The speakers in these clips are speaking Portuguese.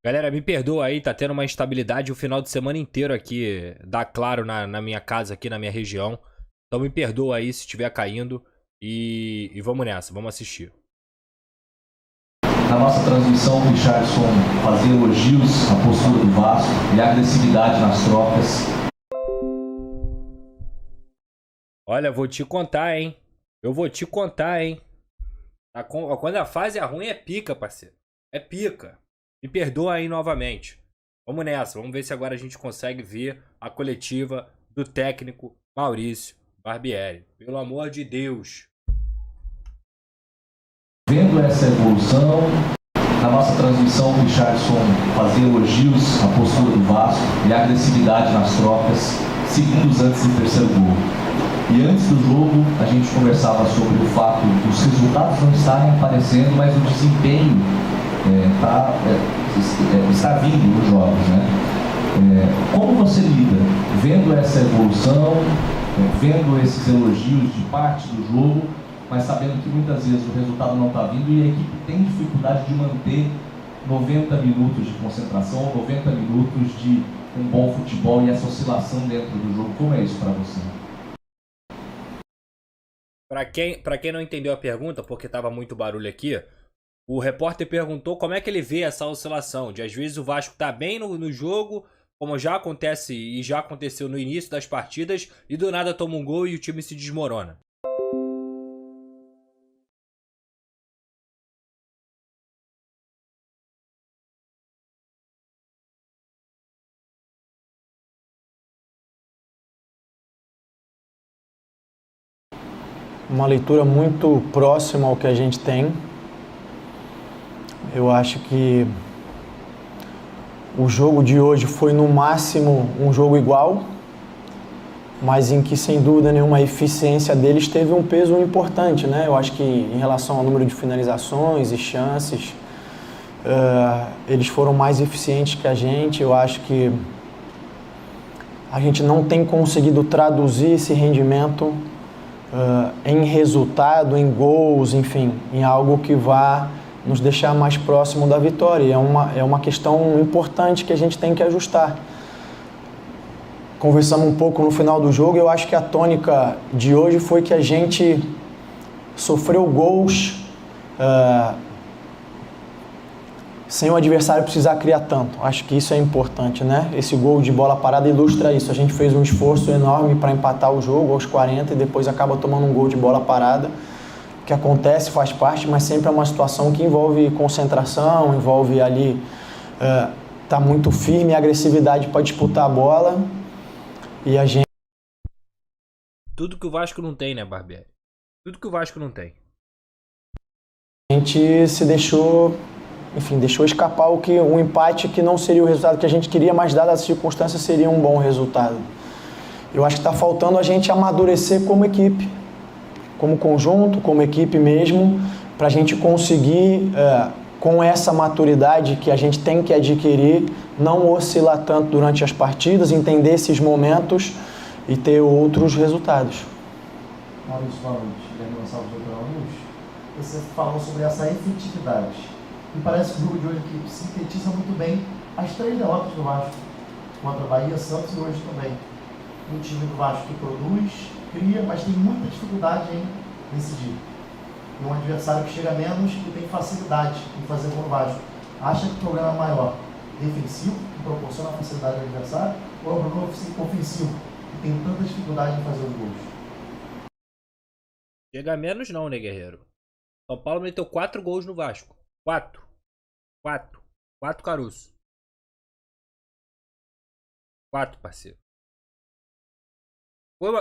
Galera, me perdoa aí, tá tendo uma instabilidade o final de semana inteiro aqui, dá claro na minha casa, aqui na minha região. Então me perdoa aí se estiver caindo e vamos nessa, vamos assistir. Na nossa transmissão, o Richarlison fazia elogios à postura do Vasco e à agressividade nas trocas. Olha, vou te contar, hein? Eu vou te contar, hein? Quando a fase é ruim, é pica, parceiro. É pica. Me perdoa aí novamente. Vamos nessa, vamos ver se agora a gente consegue ver a coletiva do técnico Maurício Barbieri. Pelo amor de Deus. Vendo essa evolução, na nossa transmissão, o Richarlison fazia elogios à postura do Vasco e à agressividade nas trocas, segundos antes do terceiro gol. E antes do jogo, a gente conversava sobre o fato dos resultados não estarem aparecendo, mas o desempenho está vindo nos jogos, né? Como você lida vendo essa evolução, vendo esses elogios de parte do jogo, mas sabendo que muitas vezes o resultado não está vindo e a equipe tem dificuldade de manter 90 minutos de concentração, 90 minutos de um bom futebol e essa oscilação dentro do jogo? Como é isso para você? Pra quem não entendeu a pergunta, porque tava muito barulho aqui, o repórter perguntou como é que ele vê essa oscilação, de às vezes o Vasco tá bem no jogo, como já acontece e já aconteceu no início das partidas, e do nada toma um gol e o time se desmorona. Uma leitura muito próxima ao que a gente tem. Eu acho que o jogo de hoje foi no máximo um jogo igual, mas em que sem dúvida nenhuma a eficiência deles teve um peso importante, né? Eu acho que em relação ao número de finalizações e chances, eles foram mais eficientes que a gente. Eu acho que a gente não tem conseguido traduzir esse rendimento em resultado, em gols, enfim, em algo que vá nos deixar mais próximo da vitória. É uma questão importante que a gente tem que ajustar. Conversamos um pouco no final do jogo, eu acho que a tônica de hoje foi que a gente sofreu gols sem o adversário precisar criar tanto. Acho que isso é importante, né? Esse gol de bola parada ilustra isso. A gente fez um esforço enorme para empatar o jogo aos 40 e depois acaba tomando um gol de bola parada, que acontece, faz parte, mas sempre é uma situação que envolve concentração, envolve ali tá muito firme, agressividade para disputar a bola, e a gente Tudo que o Vasco não tem, né, Barbieri? Tudo que o Vasco não tem. se deixou, enfim, deixou escapar um empate que não seria o resultado que a gente queria, mas dadas as circunstâncias seria um bom resultado. Eu acho que está faltando a gente amadurecer como equipe, como conjunto, como equipe mesmo, para a gente conseguir, com essa maturidade que a gente tem que adquirir, não oscilar tanto durante as partidas, entender esses momentos e ter outros resultados. Maurício, boa noite. Guilherme Gonçalves, Doutor News. Você falou sobre essa efetividade. Me parece que o jogo de hoje aqui sintetiza muito bem as 3 derrotas do Vasco contra Bahia, Santos e hoje também. Um time do Vasco que produz, cria, mas tem muita dificuldade em decidir. E um adversário que chega menos e tem facilidade em fazer gol no Vasco. Acha que o problema é maior defensivo, que proporciona facilidade ao adversário, ou é um problema ofensivo, que tem tanta dificuldade em fazer os gols? Chega menos não, né, guerreiro? São Paulo meteu 4 gols no Vasco. 4 caroço. 4, parceiro.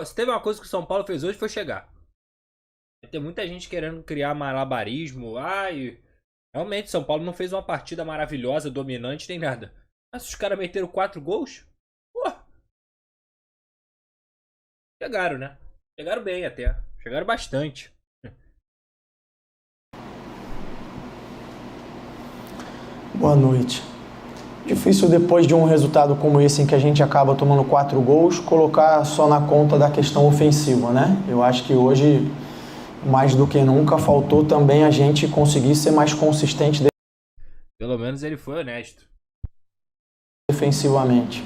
Se teve uma coisa que o São Paulo fez hoje, foi chegar. Tem muita gente querendo criar malabarismo. Ai, realmente, São Paulo não fez uma partida maravilhosa, dominante, nem nada. Mas os caras meteram 4 gols? Pô! Chegaram, né? Chegaram bem até. Chegaram bastante. Boa noite. Difícil depois de um resultado como esse, em que a gente acaba tomando 4 gols, colocar só na conta da questão ofensiva, né? Eu acho que hoje, mais do que nunca, faltou também a gente conseguir ser mais consistente. Pelo menos ele foi honesto. ofensivamente.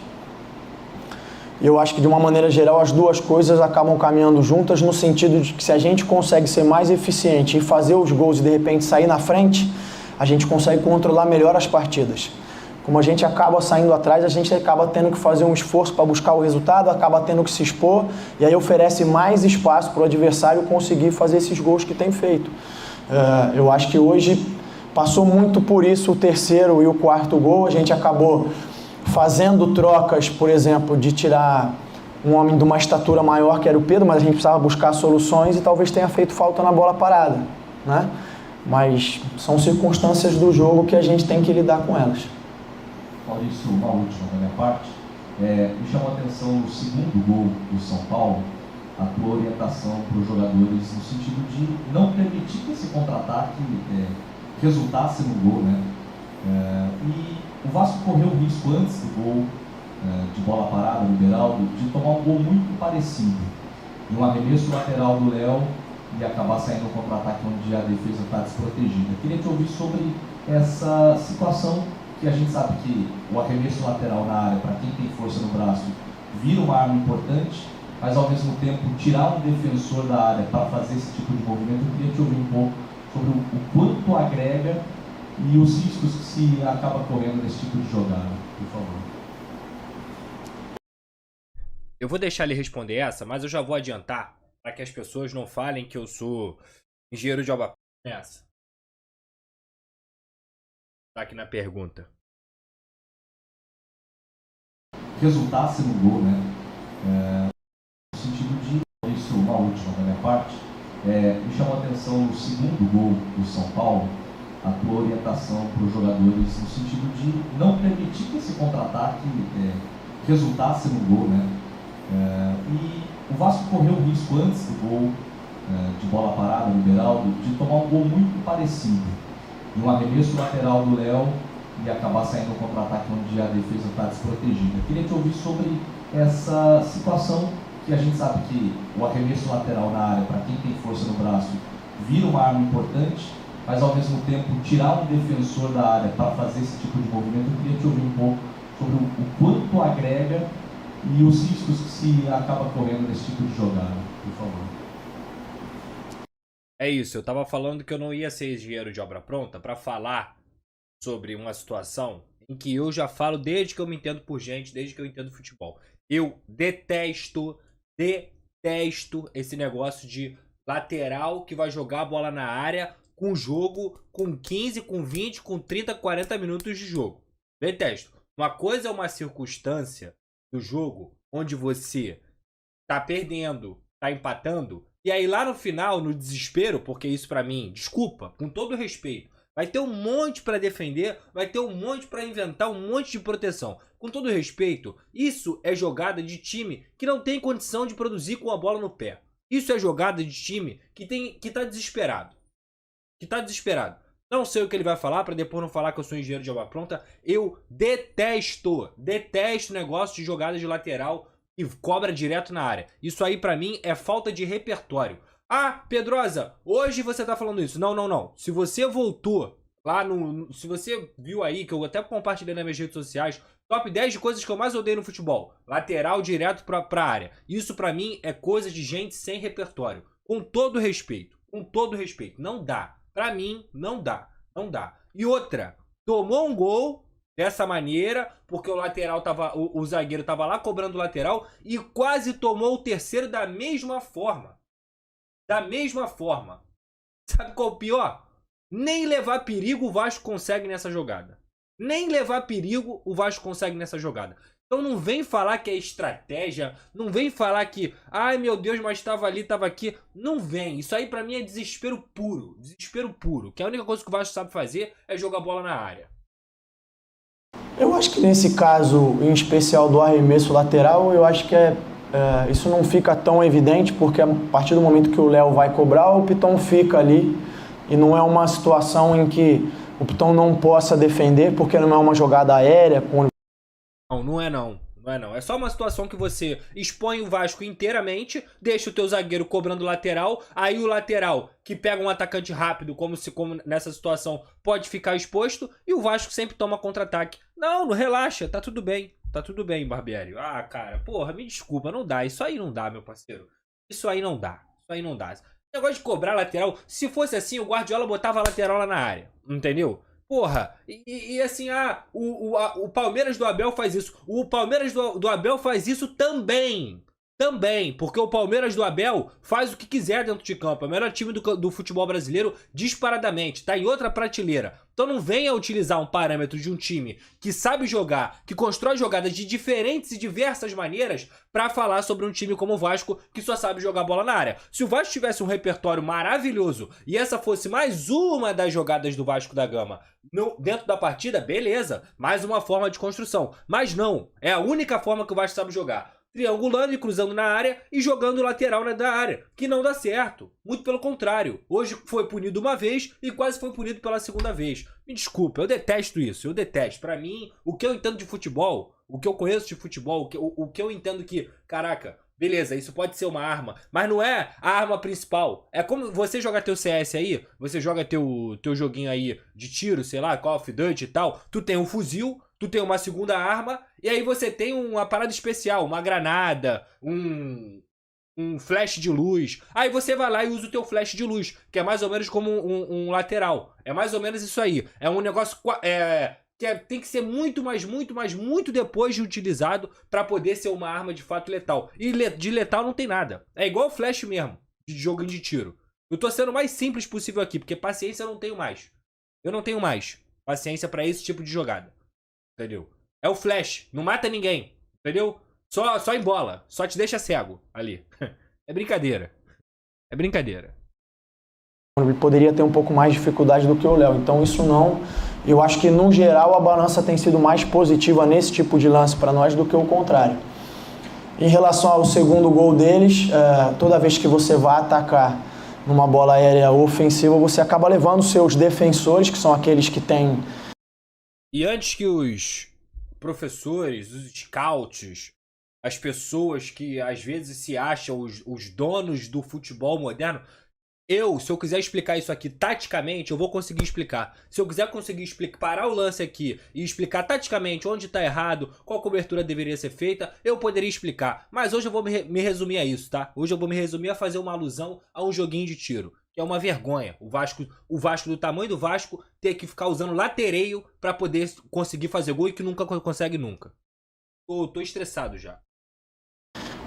E eu acho que, de uma maneira geral, as duas coisas acabam caminhando juntas, no sentido de que, se a gente consegue ser mais eficiente e fazer os gols e, de repente, sair na frente, a gente consegue controlar melhor as partidas. Como a gente acaba saindo atrás, a gente acaba tendo que fazer um esforço para buscar o resultado, acaba tendo que se expor, e aí oferece mais espaço para o adversário conseguir fazer esses gols que tem feito. Eu acho que hoje passou muito por isso o terceiro e o quarto gol. A gente acabou fazendo trocas, por exemplo, de tirar um homem de uma estatura maior, que era o Pedro, mas a gente precisava buscar soluções e talvez tenha feito falta na bola parada, né? Mas são circunstâncias do jogo que a gente tem que lidar com elas. Maurício, uma última da minha parte. Me chamou a atenção no segundo gol do São Paulo, a tua orientação para os jogadores no sentido de não permitir que esse contra-ataque resultasse no gol, né? E o Vasco correu o risco antes do gol, de bola parada no Beraldo, de tomar um gol muito parecido, de um arremesso lateral do Léo e acabar saindo um contra-ataque onde a defesa está desprotegida. Queria te ouvir sobre essa situação, que a gente sabe que o arremesso lateral na área, para quem tem força no braço, vira uma arma importante, mas ao mesmo tempo tirar um defensor da área para fazer esse tipo de movimento. Eu queria te ouvir um pouco sobre o quanto agrega e os riscos que se acaba correndo nesse tipo de jogada, por favor. Eu vou deixar ele responder essa, mas eu já vou adiantar para que as pessoas não falem que eu sou engenheiro de obra nessa. Tá aqui na pergunta. Resultasse no gol, né? No sentido de, isso, uma última da minha parte, me chamou a atenção no segundo gol do São Paulo, a tua orientação para os jogadores no sentido de não permitir que esse contra-ataque resultasse no gol, né? E o Vasco correu o risco antes do gol, de bola parada no Beraldo, de tomar um gol muito parecido, de um arremesso lateral do Léo e acabar saindo um contra-ataque onde a defesa está desprotegida. Queria te ouvir sobre essa situação, que a gente sabe que o arremesso lateral na área, para quem tem força no braço, vira uma arma importante, mas ao mesmo tempo tirar um defensor da área para fazer esse tipo de movimento. Eu queria te ouvir um pouco sobre o quanto agrega e os riscos que se acaba correndo nesse tipo de jogada, por favor. É isso, eu tava falando que eu não ia ser engenheiro de obra pronta para falar sobre uma situação em que eu já falo desde que eu me entendo por gente, desde que eu entendo futebol. Eu detesto esse negócio de lateral que vai jogar a bola na área com jogo com 15, com 20, com 30, 40 minutos de jogo. Detesto. Uma coisa é uma circunstância do jogo onde você tá perdendo, tá empatando, e aí lá no final, no desespero, porque isso pra mim, desculpa, com todo respeito, vai ter um monte pra defender, vai ter um monte pra inventar, um monte de proteção. Com todo respeito, isso é jogada de time que não tem condição de produzir com a bola no pé. Isso é jogada de time que tá desesperado. Não sei o que ele vai falar, pra depois não falar que eu sou engenheiro de obra pronta. Eu detesto negócio de jogada de lateral e cobra direto na área. Isso aí pra mim é falta de repertório. Ah, Pedrosa, hoje você tá falando isso. Não. Se você voltou lá se você viu aí, que eu até compartilhei nas minhas redes sociais, top 10 de coisas que eu mais odeio no futebol. Lateral direto pra área. Isso pra mim é coisa de gente sem repertório. Com todo respeito. Não dá. Pra mim, não dá. E outra, tomou um gol dessa maneira, porque o zagueiro tava lá cobrando o lateral e quase tomou o terceiro da mesma forma. Sabe qual é o pior? Nem levar perigo o Vasco consegue nessa jogada. Então não vem falar que é estratégia, não vem falar que, ai meu Deus, mas estava ali, estava aqui. Não vem, isso aí pra mim é desespero puro. Que a única coisa que o Vasco sabe fazer é jogar bola na área. Eu acho que nesse caso, em especial do arremesso lateral, eu acho que isso não fica tão evidente, porque a partir do momento que o Léo vai cobrar, o Piton fica ali, e não é uma situação em que o Piton não possa defender, porque não é uma jogada aérea. Não é não. Não é não. É só uma situação que você expõe o Vasco inteiramente, deixa o teu zagueiro cobrando lateral, aí o lateral que pega um atacante rápido, como nessa situação, pode ficar exposto, e o Vasco sempre toma contra-ataque. Não, relaxa, tá tudo bem. Tá tudo bem, Barbieri. Ah, cara, porra, me desculpa, não dá. Isso aí não dá, meu parceiro. Isso aí não dá. Isso aí não dá. Esse negócio de cobrar lateral, se fosse assim, o Guardiola botava a lateral lá na área. Entendeu? Porra, e assim, o Palmeiras do Abel faz isso. O Palmeiras do Abel faz isso também. Também, porque o Palmeiras do Abel faz o que quiser dentro de campo. É o melhor time do futebol brasileiro disparadamente. Tá em outra prateleira. Então não venha utilizar um parâmetro de um time que sabe jogar, que constrói jogadas de diferentes e diversas maneiras pra falar sobre um time como o Vasco, que só sabe jogar bola na área. Se o Vasco tivesse um repertório maravilhoso e essa fosse mais uma das jogadas do Vasco da Gama dentro da partida, beleza. Mais uma forma de construção. Mas não, é a única forma que o Vasco sabe jogar. Triangulando e cruzando na área e jogando lateral da área, que não dá certo. Muito pelo contrário. Hoje foi punido uma vez e quase foi punido pela segunda vez. Me desculpa, eu detesto isso, eu detesto. Pra mim, o que eu entendo de futebol, o que eu conheço de futebol, o que eu entendo que, caraca, beleza, isso pode ser uma arma, mas não é a arma principal. É como você joga teu CS aí, você joga teu joguinho aí de tiro, sei lá, Call of Duty e tal, tu tem um fuzil, tu tem uma segunda arma, e aí você tem uma parada especial, uma granada, um flash de luz. Aí você vai lá e usa o teu flash de luz, que é mais ou menos como um lateral. É mais ou menos isso aí. É um negócio tem que ser muito depois de utilizado para poder ser uma arma de fato letal. E de letal não tem nada. É igual o flash mesmo, de joguinho de tiro. Eu tô sendo o mais simples possível aqui, porque paciência eu não tenho mais. Eu não tenho mais paciência para esse tipo de jogada. Entendeu? É o flash, não mata ninguém, entendeu? Só embola, só te deixa cego ali. É brincadeira. É brincadeira. Ele poderia ter um pouco mais de dificuldade do que o Léo, então isso não. Eu acho que no geral a balança tem sido mais positiva nesse tipo de lance para nós do que o contrário. Em relação ao segundo gol deles, toda vez que você vai atacar numa bola aérea ofensiva, você acaba levando seus defensores, que são aqueles que têm. E antes que os professores, os scouts, as pessoas que às vezes se acham os donos do futebol moderno, se eu quiser explicar isso aqui taticamente, eu vou conseguir explicar. Se eu quiser parar o lance aqui e explicar taticamente onde está errado, qual cobertura deveria ser feita, eu poderia explicar. Mas hoje eu vou me resumir a isso, tá? Hoje eu vou me resumir a fazer uma alusão a um joguinho de tiro. Que é uma vergonha. O Vasco do tamanho do Vasco ter que ficar usando latereio para poder conseguir fazer gol e que nunca consegue nunca. Tô estressado já.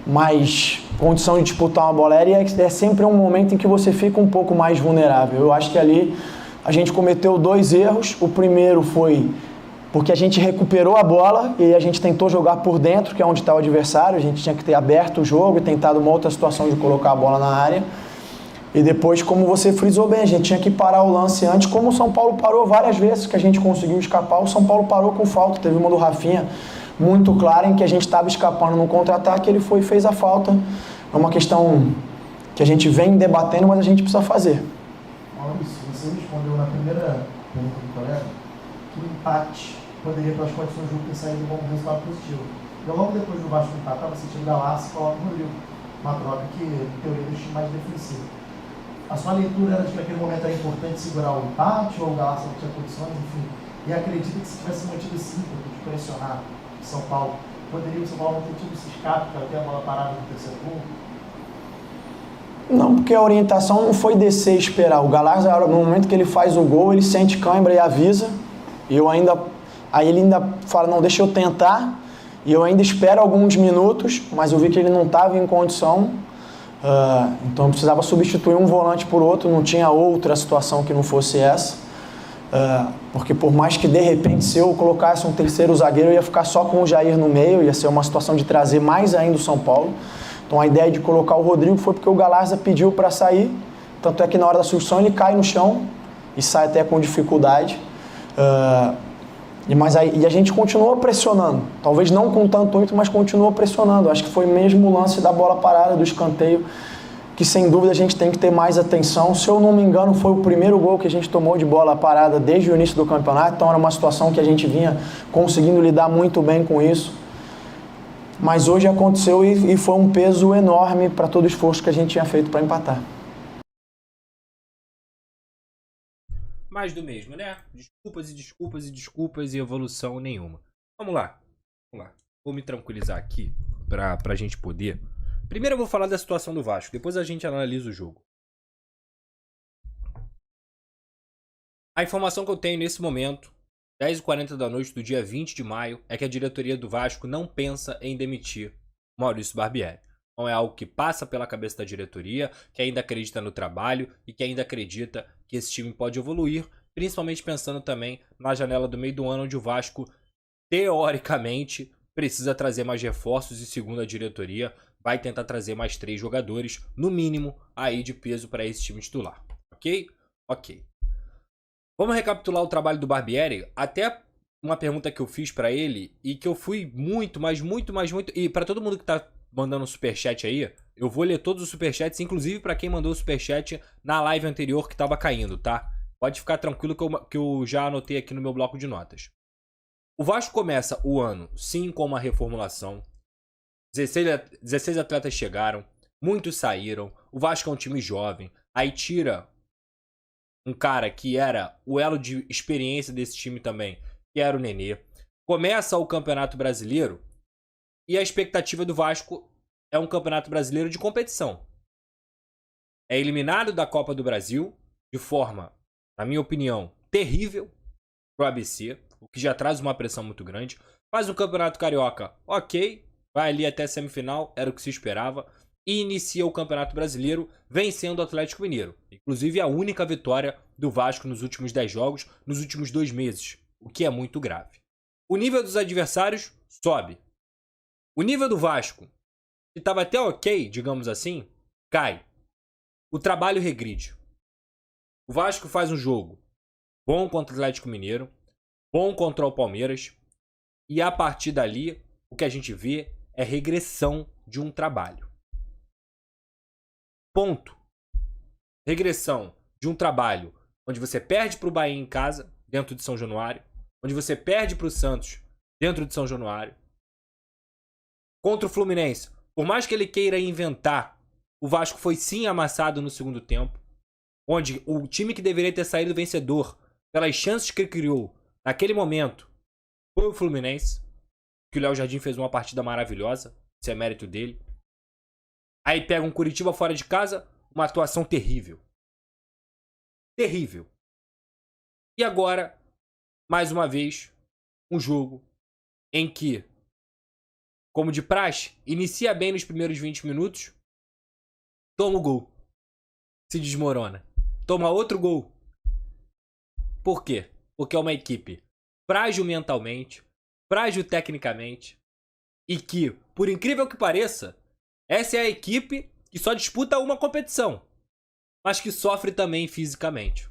Mas condição de disputar uma bola aérea é sempre um momento em que você fica um pouco mais vulnerável. Eu acho que ali a gente cometeu 2 erros. O primeiro foi porque a gente recuperou a bola e a gente tentou jogar por dentro, que é onde está o adversário. A gente tinha que ter aberto o jogo e tentado uma outra situação de colocar a bola na área. E depois, como você frisou bem, a gente tinha que parar o lance antes, como o São Paulo parou várias vezes que a gente conseguiu escapar. O São Paulo parou com falta, teve uma do Rafinha muito clara em que a gente estava escapando no contra-ataque, ele foi e fez a falta. É uma questão que a gente vem debatendo, mas a gente precisa fazer. Maurício, você respondeu na primeira pergunta do colega que o empate poderia, pelas condições do jogo, ter saído com um resultado positivo. E logo depois do Vasco empatar, você tira o Galarça e coloca o Rodrigo. Uma troca que, em teoria, deixa mais defensivo. A sua leitura era de que naquele momento era importante segurar o empate, ou o Galarça não tinha condições, enfim. E acredita que se tivesse mantido esse ímpeto de pressionar o São Paulo, poderia o São Paulo não ter tido esse escape para ter a bola parada no terceiro gol? Não, porque a orientação não foi descer e esperar. O Galarza, no momento que ele faz o gol, ele sente cãibra e avisa. Aí ele ainda fala, não, deixa eu tentar. E eu ainda espero alguns minutos, mas eu vi que ele não estava em condição. Então eu precisava substituir um volante por outro, não tinha outra situação que não fosse essa. Porque por mais que de repente se eu colocasse um terceiro zagueiro, eu ia ficar só com o Jair no meio, ia ser uma situação de trazer mais ainda o São Paulo. Então a ideia de colocar o Rodrigo foi porque o Galarza pediu para sair, tanto é que na hora da substituição ele cai no chão e sai até com dificuldade. E a gente continuou pressionando, talvez não com tanto ímpeto, mas continuou pressionando. Acho que foi mesmo o lance da bola parada, do escanteio, que sem dúvida a gente tem que ter mais atenção. Se eu não me engano, foi o primeiro gol que a gente tomou de bola parada desde o início do campeonato, então era uma situação que a gente vinha conseguindo lidar muito bem com isso. Mas hoje aconteceu e foi um peso enorme para todo o esforço que a gente tinha feito para empatar. Mais do mesmo, né? Desculpas e desculpas e desculpas e evolução nenhuma. Vamos lá. Vou me tranquilizar aqui pra gente poder. Primeiro eu vou falar da situação do Vasco, depois a gente analisa o jogo. A informação que eu tenho nesse momento, 10h40 da noite do dia 20 de maio, é que a diretoria do Vasco não pensa em demitir Maurício Barbieri. Não é algo que passa pela cabeça da diretoria, que ainda acredita no trabalho e que ainda acredita que esse time pode evoluir, principalmente pensando também na janela do meio do ano, onde o Vasco, teoricamente, precisa trazer mais reforços e, segundo a diretoria, vai tentar trazer mais 3 jogadores, no mínimo, aí de peso para esse time titular. Ok? Ok. Vamos recapitular o trabalho do Barbieri. Até uma pergunta que eu fiz pra ele e que eu fui muito. E pra todo mundo que tá mandando superchat aí, eu vou ler todos os superchats, inclusive pra quem mandou o superchat na live anterior que tava caindo, tá? Pode ficar tranquilo que eu já anotei aqui no meu bloco de notas. O Vasco começa o ano, sim, com uma reformulação. 16 atletas chegaram, muitos saíram. O Vasco é um time jovem. Aí tira um cara que era o elo de experiência desse time também, que era o Nenê. Começa o Campeonato Brasileiro e a expectativa do Vasco é um Campeonato Brasileiro de competição. É eliminado da Copa do Brasil de forma, na minha opinião, terrível pro ABC, o que já traz uma pressão muito grande. Faz um Campeonato Carioca, ok, vai ali até a semifinal, era o que se esperava. E inicia o Campeonato Brasileiro vencendo o Atlético Mineiro. Inclusive a única vitória do Vasco nos últimos 10 jogos, nos últimos 2 meses, o que é muito grave. O nível dos adversários sobe. O nível do Vasco, que estava até ok, digamos assim, cai. O trabalho regride. O Vasco faz um jogo bom contra o Atlético Mineiro, bom contra o Palmeiras, e a partir dali, o que a gente vê é regressão de um trabalho. Ponto. Regressão de um trabalho onde você perde para o Bahia em casa, dentro de São Januário, onde você perde para o Santos, dentro de São Januário. Contra o Fluminense, por mais que ele queira inventar, o Vasco foi sim amassado no segundo tempo, onde o time que deveria ter saído vencedor, pelas chances que ele criou naquele momento, foi o Fluminense, que o Léo Jardim fez uma partida maravilhosa, isso é mérito dele. Aí pega um Curitiba fora de casa, uma atuação terrível. Terrível. E agora, mais uma vez, um jogo em que, como de praxe, inicia bem nos primeiros 20 minutos, toma o gol. Se desmorona. Toma outro gol. Por quê? Porque é uma equipe frágil mentalmente, frágil tecnicamente, e que, por incrível que pareça, essa é a equipe que só disputa uma competição, mas que sofre também fisicamente.